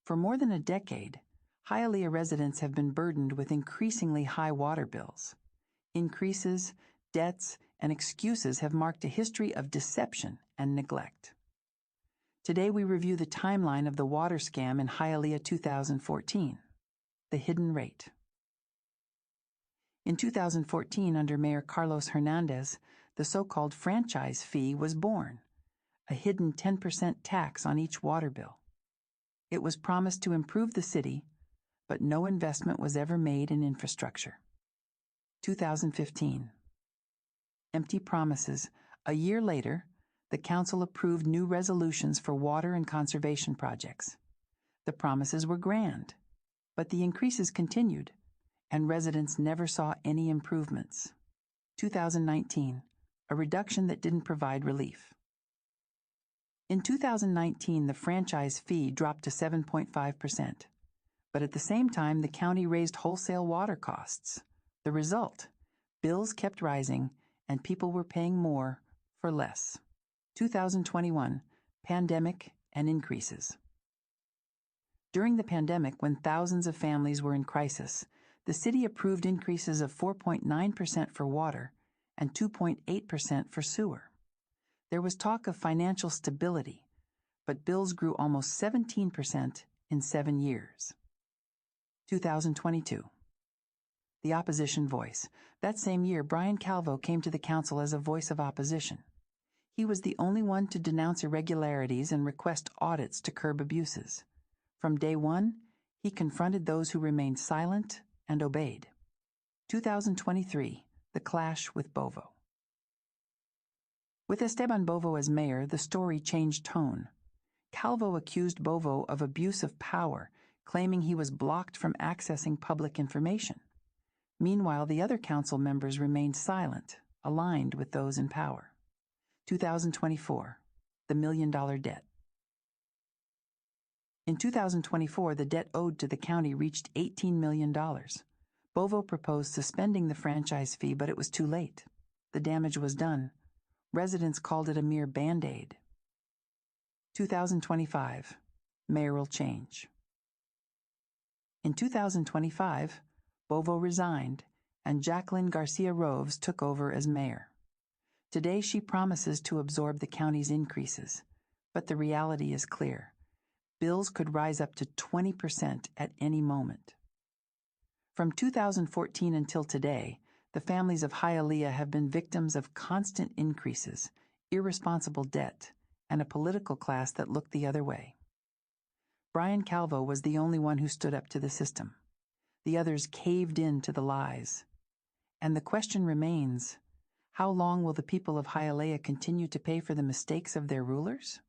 For more than a decade, Hialeah residents have been burdened with increasingly high water bills. Increases, debts, and excuses have marked a history of deception and neglect. Today we review the timeline of the water scam in Hialeah 2014, the hidden rate. In 2014, under Mayor Carlos Hernandez, the so-called franchise fee was born, a hidden 10% tax on each water bill. It was promised to improve the city, but no investment was ever made in infrastructure. 2015. Empty promises. A year later, the council approved new resolutions for water and conservation projects. The promises were grand, but the increases continued, and residents never saw any improvements. 2019. A reduction that didn't provide relief. In 2019, the franchise fee dropped to 7.5%, but at the same time, the county raised wholesale water costs. The result: bills kept rising, and people were paying more for less. 2021, pandemic and increases. During the pandemic, when thousands of families were in crisis, the city approved increases of 4.9% for water and 2.8% for sewer. There was talk of financial stability, but bills grew almost 17% in 7 years. 2022. The opposition voice. That same year, Bryan Calvo came to the council as a voice of opposition. He was the only one to denounce irregularities and request audits to curb abuses. From day one, he confronted those who remained silent and obeyed. 2023. The clash with Bovo. With Esteban Bovo as mayor, the story changed tone. Calvo accused Bovo of abuse of power, claiming he was blocked from accessing public information. Meanwhile, the other council members remained silent, aligned with those in power. 2024. The $1 million debt. In 2024, the debt owed to the county reached $18 million. Bovo proposed suspending the franchise fee, but it was too late. The damage was done. Residents called it a mere Band-Aid. 2025. Mayoral change. In 2025, Bovo resigned, and Jacqueline Garcia Roves took over as mayor. Today she promises to absorb the county's increases, but the reality is clear. Bills could rise up to 20% at any moment. From 2014 until today, the families of Hialeah have been victims of constant increases, irresponsible debt, and a political class that looked the other way. Bryan Calvo was the only one who stood up to the system. The others caved in to the lies. And the question remains, how long will the people of Hialeah continue to pay for the mistakes of their rulers?